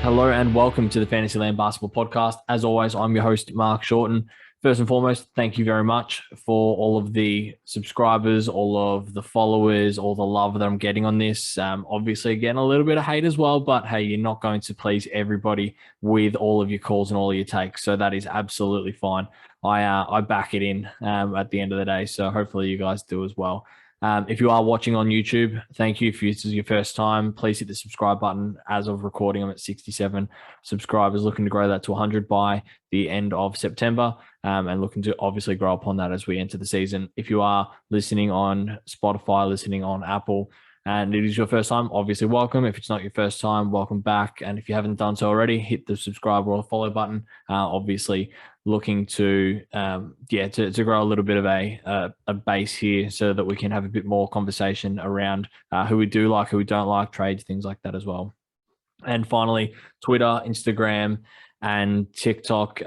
Hello and welcome to the Fantasyland Basketball Podcast. As always, I'm your host, Mark Shorten. First and foremost, thank you very much for all of the subscribers, all of the followers, all the love that I'm getting on this. Obviously, getting a little bit of hate as well, but hey, you're not going to please everybody with all of your calls and all of your takes. So that is absolutely fine. I back it in at the end of the day. So hopefully you guys do as well. If you are watching on YouTube, thank you. If this is your first time, please hit the subscribe button. As of recording, I'm at 67 subscribers, looking to grow that to 100 by the end of September, and looking to obviously grow upon that as we enter the season. If you are listening on Spotify, listening on Apple, and it is your first time, obviously welcome. If it's not your first time, welcome back. And if you haven't done so already, hit the subscribe or follow button. Obviously looking to grow a little bit of a base here so that we can have a bit more conversation around who we do like, who we don't like, trades, things like that as well. And finally, Twitter, Instagram, and TikTok,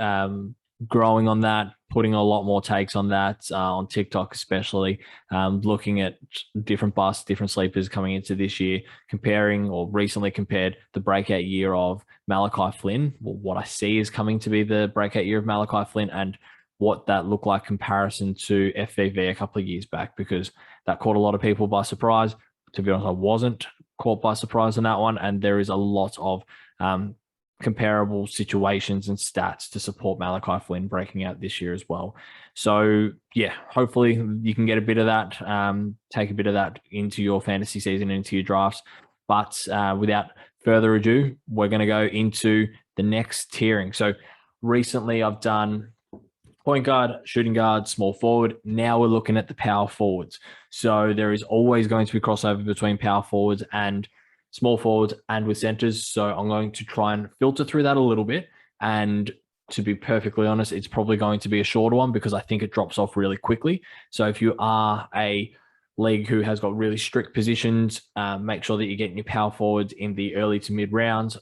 growing on that, putting a lot more takes on that, on TikTok especially, looking at different busts, different sleepers coming into this year, comparing or recently compared the breakout year of Malachi Flynn, what I see is coming to be the breakout year of Malachi Flynn, and what that looked like comparison to FVV a couple of years back, because that caught a lot of people by surprise. To be honest, I wasn't caught by surprise on that one, and there is a lot of comparable situations and stats to support Malachi Flynn breaking out this year as well. So yeah, hopefully you can get a bit of that, take a bit of that into your fantasy season, into your drafts. But without further ado, we're going to go into the next tiering. So recently I've done point guard, shooting guard, small forward. Now we're looking at the power forwards. So there is always going to be crossover between power forwards and small forwards and with centers. So I'm going to try and filter through that a little bit. And to be perfectly honest, it's probably going to be a shorter one because I think it drops off really quickly. So if you are a league who has got really strict positions, make sure that you're getting your power forwards in the early to mid rounds.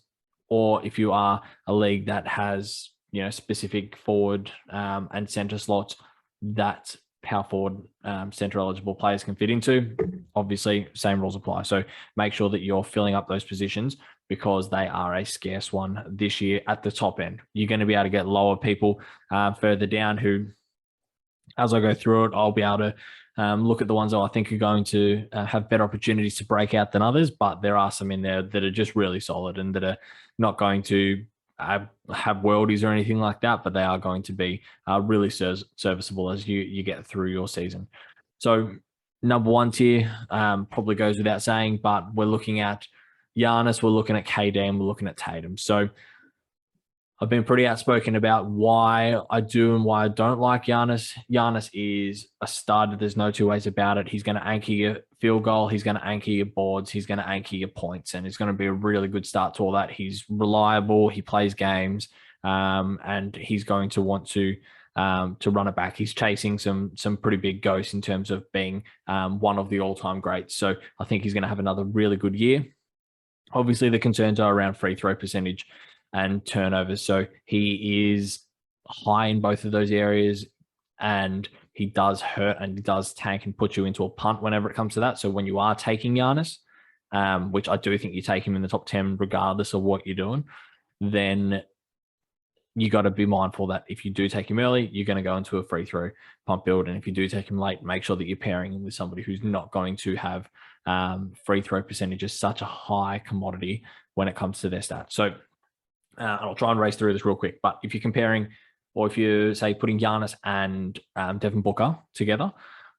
Or if you are a league that has, specific forward and center slots that power forward center eligible players can fit into, obviously same rules apply. So make sure that you're filling up those positions because they are a scarce one this year at the top end. You're going to be able to get lower people further down who, as I go through it, I'll be able to look at the ones that I think are going to have better opportunities to break out than others, but there are some in there that are just really solid and that are not going to have worldies or anything like that, but they are going to be really serviceable as you get through your season. So number one tier probably goes without saying, but we're looking at Giannis, we're looking at KD, and we're looking at Tatum. So I've been pretty outspoken about why I do and why I don't like Giannis. Giannis is a stud. There's no two ways about it. He's going to anchor your field goal. He's going to anchor your boards. He's going to anchor your points. And it's going to be a really good start to all that. He's reliable. He plays games. And he's going to want to run it back. He's chasing some pretty big ghosts in terms of being one of the all-time greats. So I think he's going to have another really good year. Obviously, the concerns are around free throw percentage and turnovers. So he is high in both of those areas, and he does hurt and he does tank and put you into a punt whenever it comes to that. So when you are taking Giannis, which I do think you take him in the top 10 regardless of what you're doing, then you got to be mindful that if you do take him early, you're going to go into a free throw punt build. And if you do take him late, make sure that you're pairing him with somebody who's not going to have free throw percentage as such a high commodity when it comes to their stats. So I'll try and race through this real quick. But if you're comparing, or if you say putting Giannis and Devin Booker together,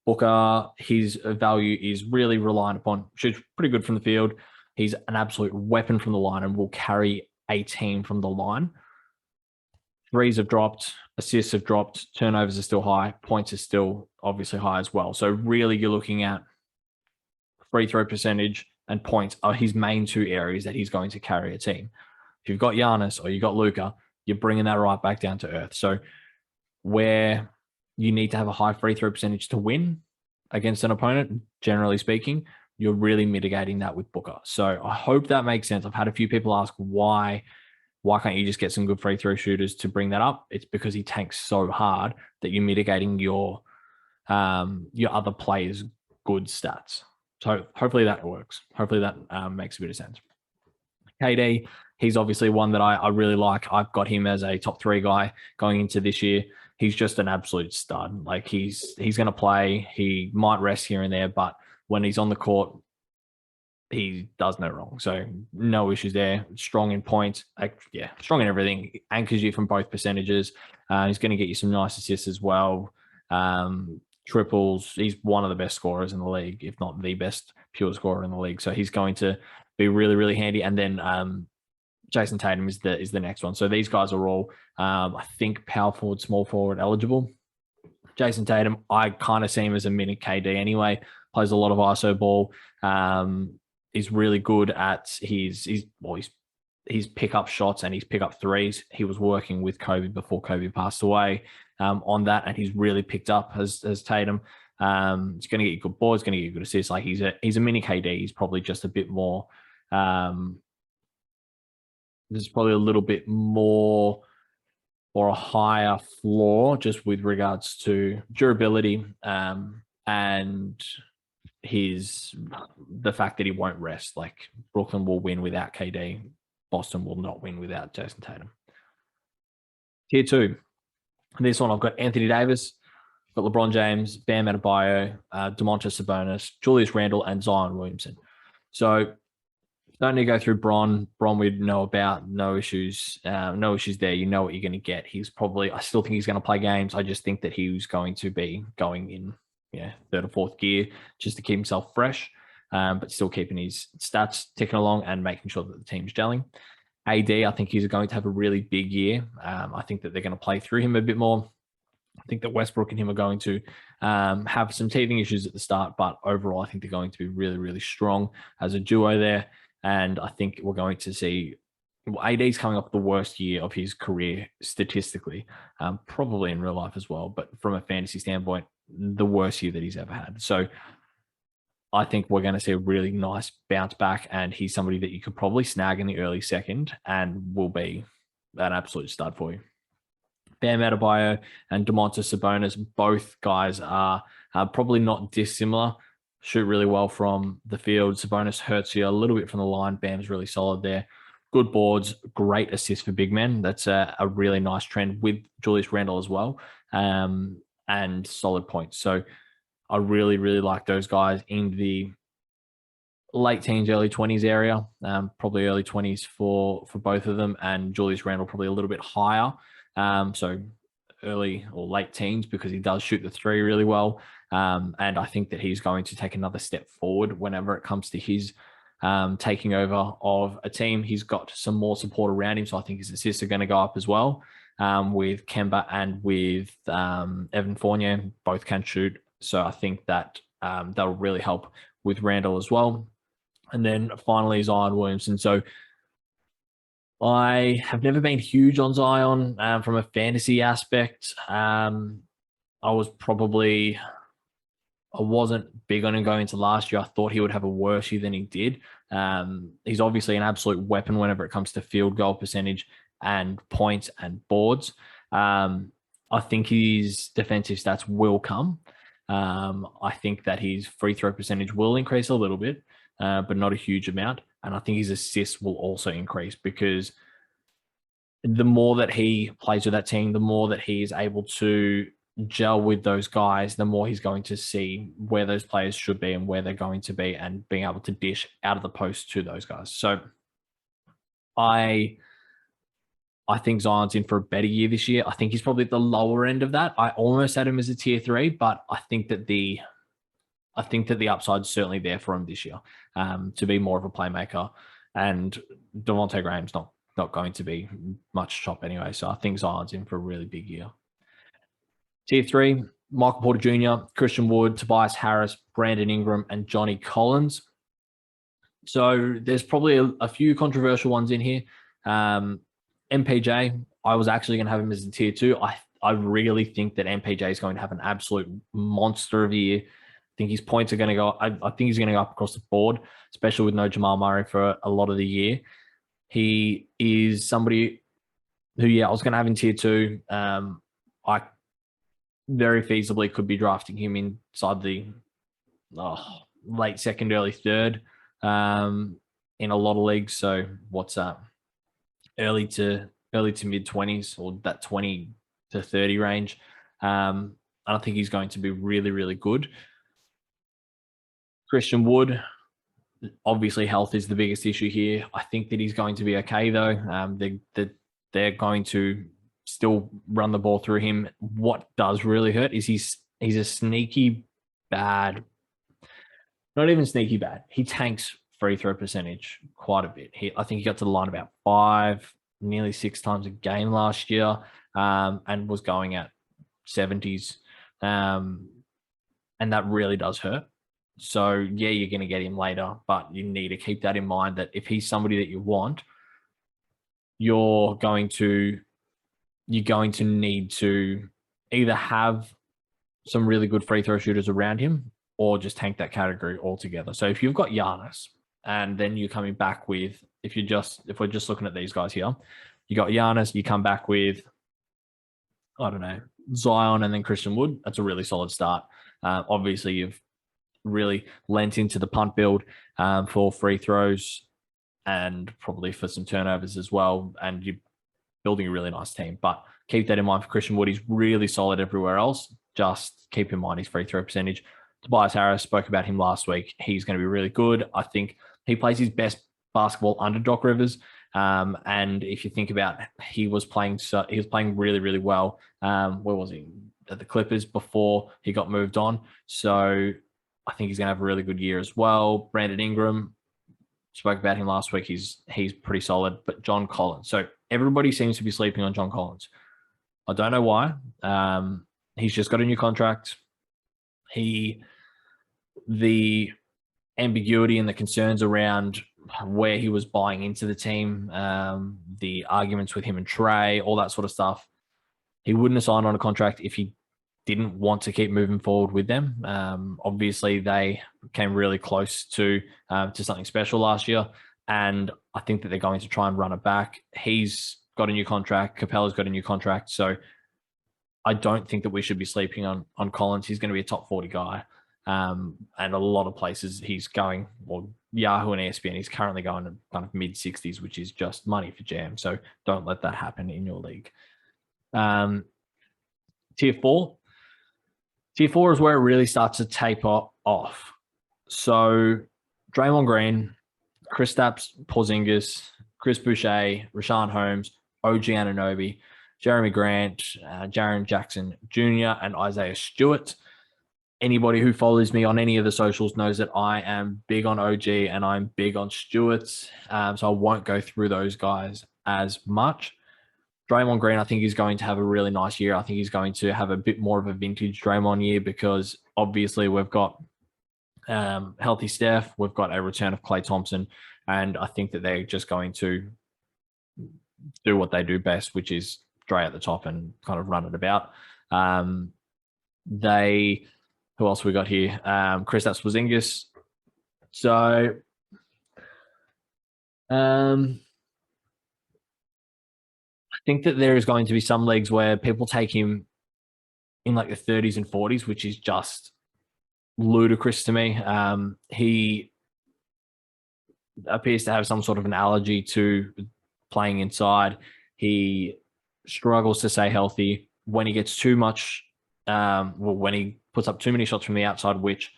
Booker, his value is really reliant upon, shoots pretty good from the field. He's an absolute weapon from the line and will carry a team from the line. Threes have dropped, assists have dropped, turnovers are still high, points are still obviously high as well. So really you're looking at free throw percentage and points are his main two areas that he's going to carry a team. If you've got Giannis or you've got Luka, you're bringing that right back down to earth. So where you need to have a high free throw percentage to win against an opponent, generally speaking, you're really mitigating that with Booker. So I hope that makes sense. I've had a few people ask why can't you just get some good free throw shooters to bring that up? It's because he tanks so hard that you're mitigating your other players' good stats. So hopefully that works. Hopefully that makes a bit of sense. KD, he's obviously one that I really like. I've got him as a top 3 guy going into this year. He's just an absolute stud. Like he's going to play. He might rest here and there, but when he's on the court, he does no wrong. So no issues there. Strong in points. Strong in everything. Anchors you from both percentages. He's going to get you some nice assists as well. Triples. He's one of the best scorers in the league, if not the best pure scorer in the league. So he's going to be really, really handy. And then Jason Tatum is the next one. So these guys are all, I think, power forward, small forward eligible. Jason Tatum, I kind of see him as a mini KD anyway. Plays a lot of ISO ball. He's really good at his pick up shots and his pick up threes. He was working with Kobe before Kobe passed away on that, and he's really picked up as Tatum. He's going to get you good boards, going to get you good assists. Like he's a mini KD. He's probably just a bit more. There's probably a little bit more or a higher floor just with regards to durability and the fact that he won't rest. Like Brooklyn will win without KD. Boston will not win without Jason Tatum. Tier 2. This one I've got Anthony Davis, got LeBron James, Bam Adebayo, Domantas Sabonis, Julius Randle, and Zion Williamson. So don't need to go through Bron. Bron we know about. No issues. No issues there. You know what you're going to get. I still think he's going to play games. I just think that he was going to be going in third or fourth gear just to keep himself fresh, but still keeping his stats ticking along and making sure that the team's gelling. AD, I think he's going to have a really big year. I think that they're going to play through him a bit more. I think that Westbrook and him are going to have some teething issues at the start, but overall, I think they're going to be really, really strong as a duo there. And I think we're going to see AD's coming up the worst year of his career statistically, probably in real life as well, but from a fantasy standpoint, the worst year that he's ever had. So I think we're going to see a really nice bounce back, and he's somebody that you could probably snag in the early second and will be an absolute stud for you. Bam Adebayo and Domantas Sabonis, both guys are probably not dissimilar. Shoot really well from the field. Sabonis hurts you a little bit from the line. Bam's really solid there. Good boards, great assists for big men. That's a really nice trend with Julius Randle as well, and solid points. So I really, really like those guys in the late teens, early 20s area, probably early 20s for both of them, and Julius Randle probably a little bit higher. So early or late teens, because he does shoot the three really well. And I think that he's going to take another step forward whenever it comes to his taking over of a team. He's got some more support around him, so I think his assists are going to go up as well. With Kemba and with Evan Fournier, both can shoot. So I think that that'll really help with Randle as well. And then finally, Zion Williamson. So I have never been huge on Zion from a fantasy aspect. I wasn't big on him going into last year. I thought he would have a worse year than he did. He's obviously an absolute weapon whenever it comes to field goal percentage and points and boards. I think his defensive stats will come. I think that his free throw percentage will increase a little bit, but not a huge amount. And I think his assists will also increase, because the more that he plays with that team, the more that he is able to gel with those guys, the more he's going to see where those players should be and where they're going to be, and being able to dish out of the post to those guys. So I think Zion's in for a better year this year. I think he's probably at the lower end of that. I almost had him as a tier 3, but I think that the upside's certainly there for him this year, to be more of a playmaker. And Devontae Graham's not going to be much chop anyway. So I think Zion's in for a really big year. Tier 3, Michael Porter Jr., Christian Wood, Tobias Harris, Brandon Ingram, and Johnny Collins. So there's probably a few controversial ones in here. MPJ, I was actually going to have him as a tier 2. I really think that MPJ is going to have an absolute monster of a year. I think his points are going to go. I think he's going to go up across the board, especially with no Jamal Murray for a lot of the year. He is somebody who, I was going to have in tier 2. I very feasibly could be drafting him inside the late second, early third in a lot of leagues. So what's that? early to mid 20s, or that 20 to 30 range. I think he's going to be really, really good. Christian Wood, obviously health is the biggest issue here. I think that he's going to be okay though. They're going to still run the ball through him. What does really hurt is he's a sneaky bad, not even sneaky bad. He tanks free throw percentage quite a bit. I think he got to the line about 5, nearly 6 times a game last year, and was going at 70s. And that really does hurt. So, yeah, you're going to get him later, but you need to keep that in mind that if he's somebody that you want, you're going to need to either have some really good free throw shooters around him or just tank that category altogether. So if you've got Giannis and then you're coming back with, if we're just looking at these guys here, you got Giannis, you come back with, I don't know, Zion and then Christian Wood. That's a really solid start. Obviously, you've really lent into the punt build for free throws and probably for some turnovers as well. And you're building a really nice team. But keep that in mind for Christian Wood. He's really solid everywhere else. Just keep in mind his free throw percentage. Tobias Harris, spoke about him last week. He's going to be really good. I think he plays his best basketball under Doc Rivers. And if you think about, he was playing really, really well. Where was he? At the Clippers before he got moved on. So I think he's going to have a really good year as well. Brandon Ingram, spoke about him last week. He's pretty solid. But John Collins. So everybody seems to be sleeping on John Collins. I don't know why. He's just got a new contract. The ambiguity and the concerns around where he was buying into the team, the arguments with him and Trey, all that sort of stuff. He wouldn't have signed on a contract if he didn't want to keep moving forward with them. Obviously, they came really close to something special last year, and I think that they're going to try and run it back. He's got a new contract. Capella's got a new contract, so I don't think that we should be sleeping on Collins. He's going to be a top 40 guy, and a lot of places he's going, well, Yahoo and ESPN, he's currently going to kind of mid 60s, which is just money for jam. So don't let that happen in your league. Tier 4. Tier 4 is where it really starts to taper off. So Draymond Green, Kristaps Porzingis, Chris Boucher, Rashawn Holmes, OG Anunoby, Jeremy Grant, Jaren Jackson Jr., and Isaiah Stewart. Anybody who follows me on any of the socials knows that I am big on OG and I'm big on Stewart. So I won't go through those guys as much. Draymond Green, I think, is going to have a really nice year. I think he's going to have a bit more of a vintage Draymond year because obviously we've got healthy Steph. We've got a return of Klay Thompson. And I think that they're just going to do what they do best, which is Dre at the top and kind of run it about. Who else we got here? Kristaps Porzingis. So, I think that there is going to be some leagues where people take him in like the 30s and 40s, which is just ludicrous to me. He appears to have some sort of an allergy to playing inside. He struggles to stay healthy. When he gets too much, when he puts up too many shots from the outside, which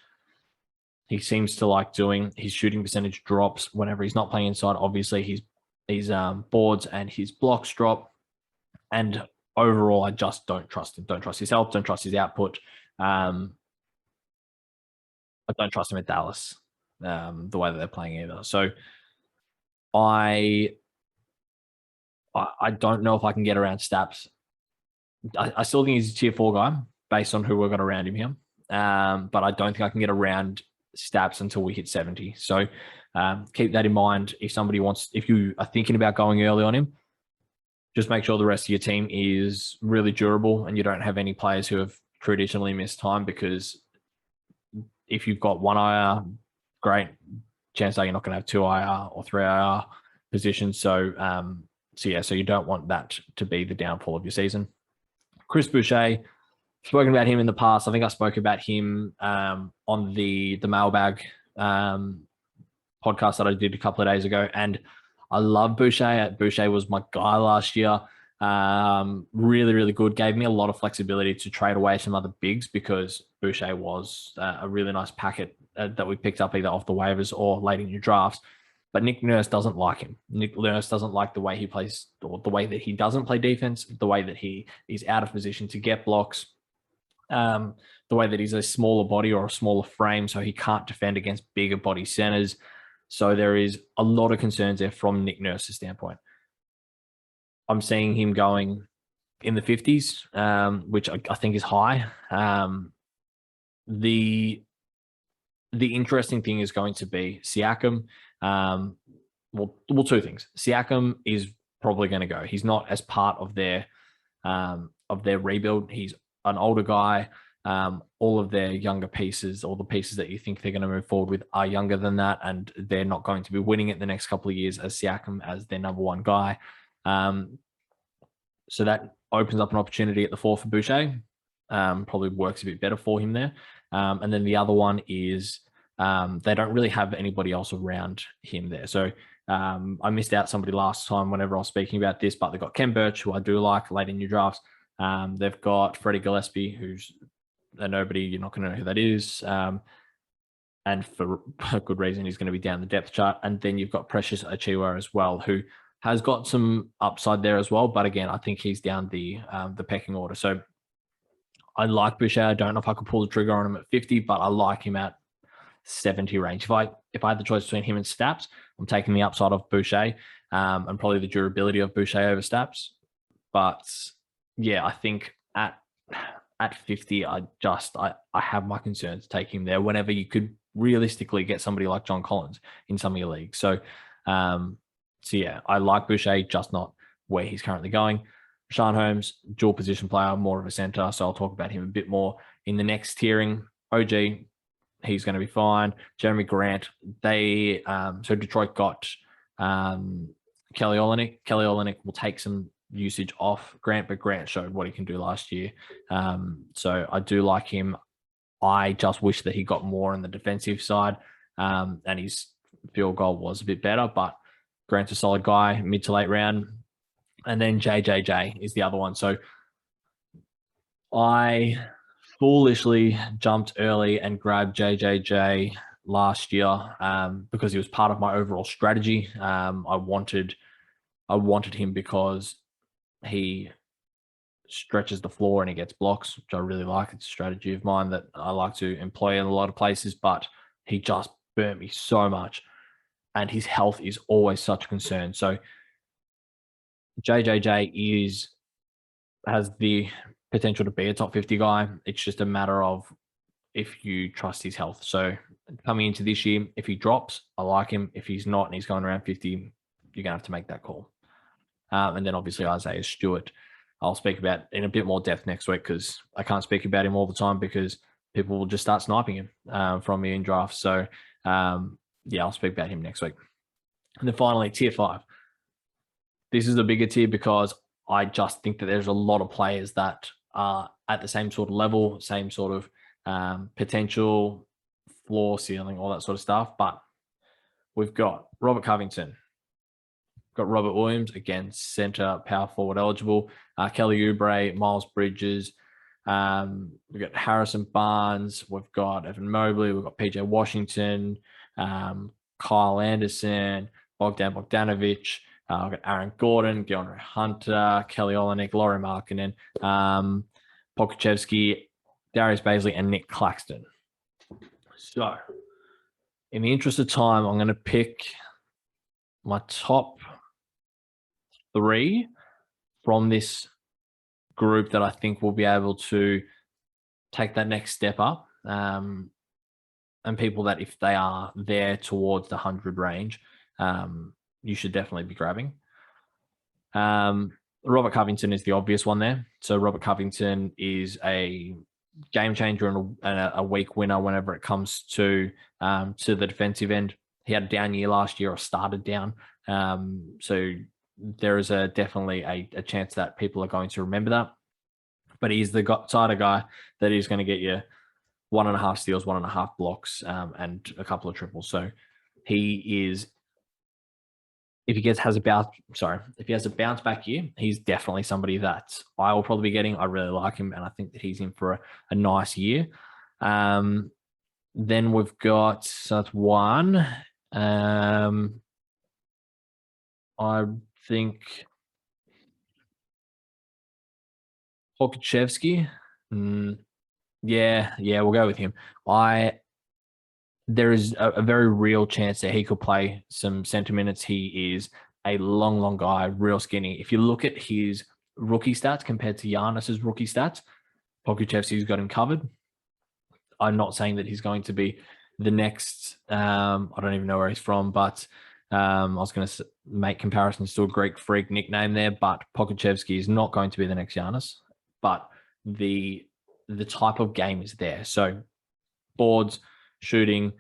he seems to like doing, his shooting percentage drops whenever he's not playing inside. Obviously, his boards and his blocks drop. And overall, I just don't trust him. Don't trust his health. Don't trust his output. I don't trust him at Dallas, the way that they're playing either. So I don't know if I can get around Staps. I still think he's a tier 4 guy based on who we've got around him here. But I don't think I can get around Staps until we hit 70. So keep that in mind. If you are thinking about going early on him, just make sure the rest of your team is really durable and you don't have any players who have traditionally missed time, because if you've got 1 IR, great. Chance are you're not going to have 2 IR or 3 IR positions. So you don't want that to be the downfall of your season. Chris Boucher, spoken about him in the past. I think I spoke about him on the Mailbag podcast that I did a couple of days ago. And I love Boucher. Boucher was my guy last year. Really, really good. Gave me a lot of flexibility to trade away some other bigs because Boucher was a really nice packet that we picked up either off the waivers or late in your drafts. But Nick Nurse doesn't like him. Nick Nurse doesn't like the way he plays, or the way that he doesn't play defense, the way that he is out of position to get blocks, the way that he's a smaller body or a smaller frame, so he can't defend against bigger body centers. So there is a lot of concerns there from Nick Nurse's standpoint. I'm seeing him going in the 50s, which I think is high. The interesting thing is going to be Siakam. Well, two things. Siakam is probably going to go. He's not as part of their rebuild. He's an older guy. All of their younger pieces, all the pieces that you think they're going to move forward with, are younger than that, and they're not going to be winning it the next couple of years as Siakam as their number one guy. So that opens up an opportunity at the 4 for Boucher. Probably works a bit better for him there. And then the other one is they don't really have anybody else around him there. So I missed out somebody last time whenever I was speaking about this, but they've got Ken Birch, who I do like late in your drafts. They've got Freddie Gillespie, who's a nobody. You're not going to know who that is. And for a good reason, he's going to be down the depth chart. And then you've got Precious Achiuwa as well, who has got some upside there as well. But again, I think he's down the pecking order. So I like Boucher. I don't know if I could pull the trigger on him at 50, but I like him at 70 range. If I had the choice between him and Staps, I'm taking the upside of Boucher and probably the durability of Boucher over Staps. But yeah, I think at 50, I have my concerns taking him there whenever you could realistically get somebody like John Collins in some of your leagues. So yeah, I like Boucher, just not where he's currently going. Sean Holmes, dual position player, more of a center. So I'll talk about him a bit more in the next tiering. OG, he's going to be fine. Jeremy Grant, so Detroit got Kelly Olynyk. Kelly Olynyk will take some usage off Grant, but Grant showed what he can do last year. So I do like him. I just wish that he got more on the defensive side, and his field goal was a bit better, but Grant's a solid guy, mid to late round. And then JJJ is the other one. So I foolishly jumped early and grabbed JJJ last year because he was part of my overall strategy. I wanted him because he stretches the floor and he gets blocks, which I really like. It's a strategy of mine that I like to employ in a lot of places, but he just burnt me so much. And his health is always such a concern. So JJJ has the potential to be a top 50 guy. It's just a matter of if you trust his health. So coming into this year, if he drops, I like him. If he's not and he's going around 50, you're going to have to make that call. And then obviously Isaiah Stewart, I'll speak about in a bit more depth next week because I can't speak about him all the time because people will just start sniping him from me in drafts. So yeah, I'll speak about him next week. And then finally, tier 5. This is a bigger tier because I just think that there's a lot of players that are at the same sort of level, same sort of potential, floor, ceiling, all that sort of stuff. But we've got Robert Covington, got Robert Williams, again, center, power forward eligible, Kelly Oubre, Miles Bridges. We've got Harrison Barnes, we've got Evan Mobley, we've got PJ Washington, Kyle Anderson, Bogdan Bogdanovic, I've got Aaron Gordon, DeAndre Hunter, Kelly Olynyk, Lauri Markkanen, Pokusevski, Darius Bazley, and Nick Claxton. So, in the interest of time, I'm going to pick my top 3 from this group that I think will be able to take that next step up. And people that if they are there towards the 100 range, you should definitely be grabbing. Robert Covington is the obvious one there. So Robert Covington is a game changer and a week winner whenever it comes to the defensive end. He had a down year last year or started down. So there is definitely a chance that people are going to remember that. But he's the side of guy that is going to get you 1.5 steals, 1.5 blocks, and a couple of triples. So he is if he has a bounce back year, he's definitely somebody that I will probably be getting. I really like him, and I think that he's in for a nice year. Then we've got, so that's one. I think Pokuševski. Yeah, we'll go with him. There is a very real chance that he could play some center minutes. He is a long guy, real skinny. If you look at his rookie stats compared to Giannis's rookie stats, Pokuševski's got him covered. I'm not saying that he's going to be the next. I don't even know where he's from, but I was going to make comparisons to a Greek freak nickname there. But Pokuševski is not going to be the next Giannis. But the type of game is there. So boards, shooting,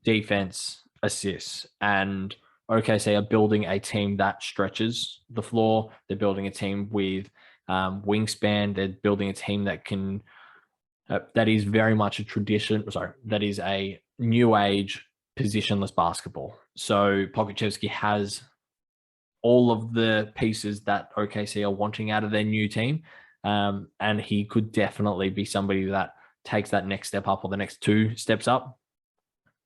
defense, assists, and OKC are building a team that stretches the floor. They're building a team with wingspan. They're building a team that can. That is very much a tradition. Sorry, that is a new age positionless basketball. So Pokuševski has all of the pieces that OKC are wanting out of their new team, and he could definitely be somebody that takes that next step up or the next two steps up.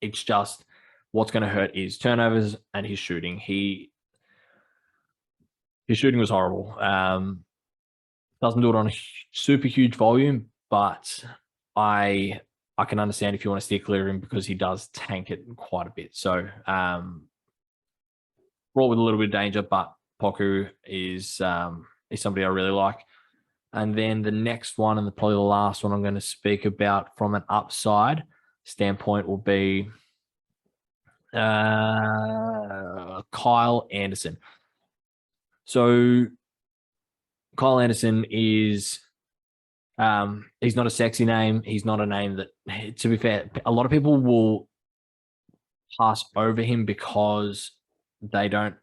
It's just what's going to hurt is turnovers and his shooting. His shooting was horrible. Doesn't do it on a super huge volume, but I can understand if you want to steer clear of him because he does tank it quite a bit. So brought with a little bit of danger, but Poku is somebody I really like. And then the next one, and probably the last one I'm going to speak about from an upside standpoint, will be Kyle Anderson. So Kyle Anderson is he's not a sexy name. He's not a name that, to be fair, a lot of people will pass over him because they don't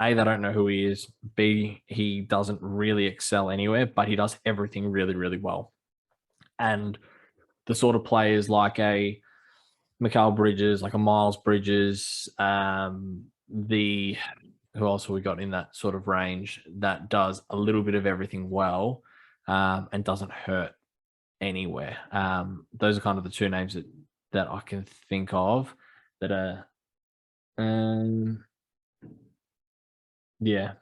know who he is. B, he doesn't really excel anywhere, but he does everything really, really well. And the sort of players like a Mikal Bridges, like a Miles Bridges, who else have we got in that sort of range that does a little bit of everything well and doesn't hurt anywhere. Those are kind of the two names that I can think of that are yeah,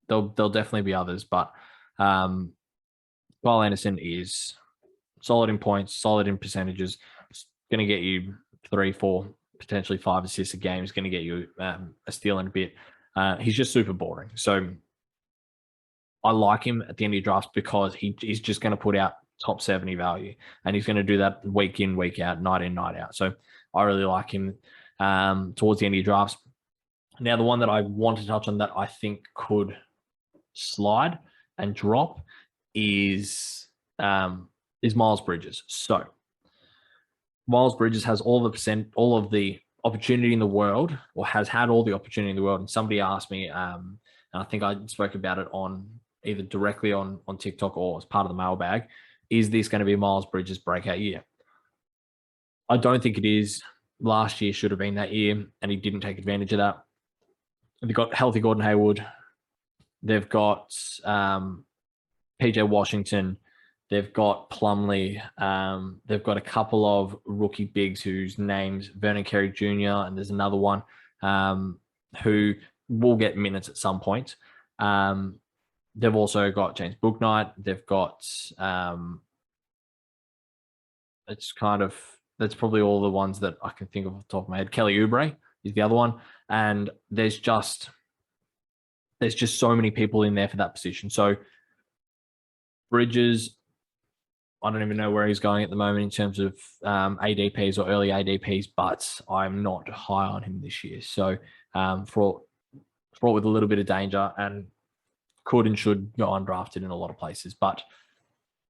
there'll definitely be others, but Kyle Anderson is solid in points, solid in percentages. Going to get you 3, 4, potentially 5 assists a game. Is going to get you a steal and a bit. He's just super boring. So I like him at the end of your drafts because he's just going to put out top 70 value, and he's going to do that week in, week out, night in, night out. So I really like him towards the end of your drafts. Now, the one that I want to touch on that I think could slide and drop is Miles Bridges. So Miles Bridges has all of the opportunity in the world, or has had all the opportunity in the world. And somebody asked me, and I think I spoke about it on either directly on TikTok or as part of the mailbag, is this going to be Miles Bridges' breakout year? I don't think it is. Last year should have been that year, and he didn't take advantage of that. They've got healthy Gordon Hayward. They've got PJ Washington. They've got Plumlee. They've got a couple of rookie bigs whose names, Vernon Carey Jr., and there's another one who will get minutes at some point. They've also got James Bouknight. They've got that's probably all the ones that I can think of off the top of my head. Kelly Oubre is the other one. And there's just so many people in there for that position. So Bridges, I don't even know where he's going at the moment in terms of ADPs or early ADPs, but I'm not high on him this year. So fraught with a little bit of danger and could and should go undrafted in a lot of places. But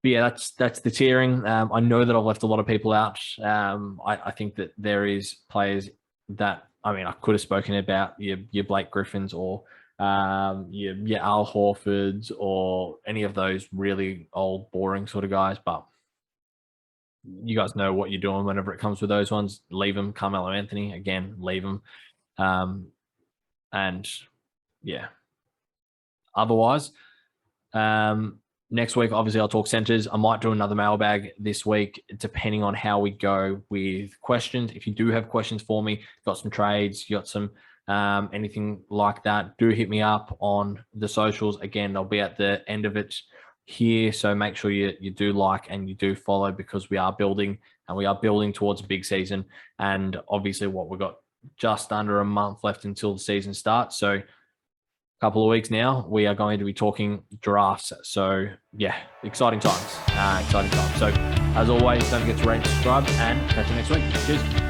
yeah, that's the tiering. I know that I've left a lot of people out. I think that there is players that, I mean, I could have spoken about your Blake Griffins or your Al Horfords or any of those really old, boring sort of guys. But you guys know what you're doing whenever it comes with those ones. Leave them. Carmelo Anthony, again, leave them. And yeah, otherwise, next week, obviously, I'll talk centers. I might do another mailbag this week, depending on how we go with questions. If you do have questions for me, got some trades, you got some anything like that, do hit me up on the socials. Again, they'll be at the end of it here. So make sure you do like and you do follow, because we are building towards a big season. And obviously we've got just under a month left until the season starts. So couple of weeks now, we are going to be talking drafts. So yeah, exciting times. So as always, don't forget to rate and subscribe, and catch you next week. Cheers.